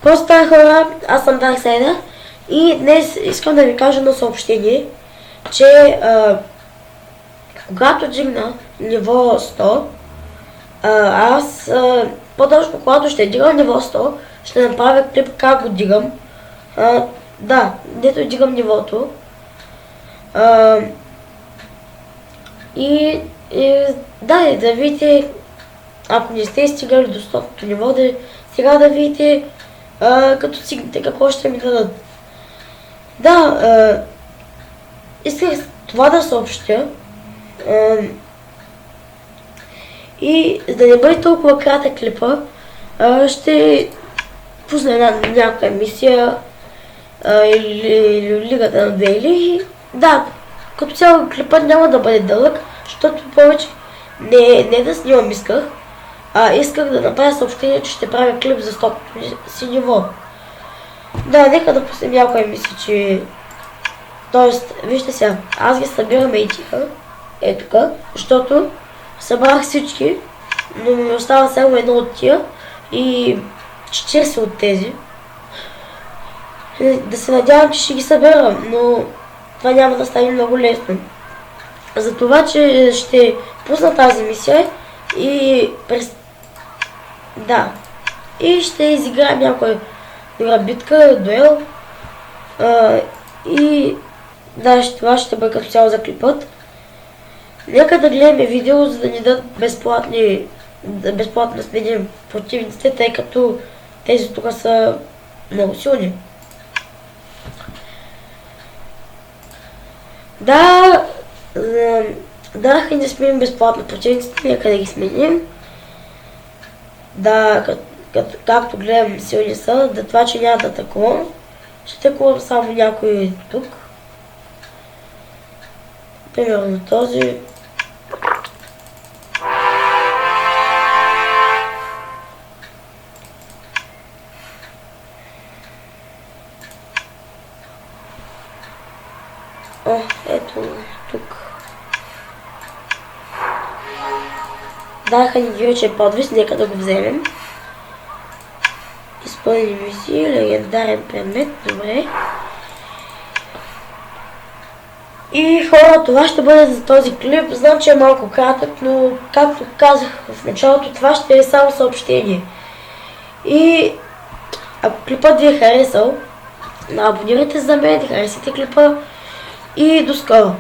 Какво става, хора? Аз съм Darksider и днес искам да ви кажа едно съобщение, че когато дигна ниво 100, по-точно когато ще дигам ниво 100, ще направя клип как го дигам. Да, дето дигам нивото. И да видите, ако не сте стигали до 100-то ниво, сега да видите като стигнете какво ще ми дадат. Да, исках това да съобщя. И за да не бъде толкова кратък клипа, ще пусна някаква мисия или Лигата на Дейли. Да, като цяло клипът няма да бъде дълъг, защото повече не да снимам исках, исках да направя съобщение, че ще правя клип за 100 си ниво. Да, нека да пуснем някоя мисия, че... Тоест, вижте сега, аз ги събирам и тия, тук, защото събрах всички, но ми остава само едно от тия и 40 от тези. Да се надявам, че ще ги съберам, но това няма да стане много лесно. За това, че ще пусна тази мисия и и ще изиграем някоя добра битка, дуел. И да, това ще бъде като цяло за клипът. Нека да гледаме видео, за да ни дадат безплатно да сменим противниците, тъй като тези тук са много силни. Да, и не сменим безплатно противниците, нека да ги сменим. Да, както гледам силни са, да това, че няма да атакувам, ще атакувам само някой тук. Примерно този. Ето тук. Даха ни вече подвис, нека да го вземем. Изпълнени мисии, легендарен предмет, добре. И хора, това ще бъде за този клип. Знам, че е малко кратък, но както казах в началото, това ще е само съобщение. И ако клипът ви е харесал, абонирайте за мен, харесайте клипа и до скоро!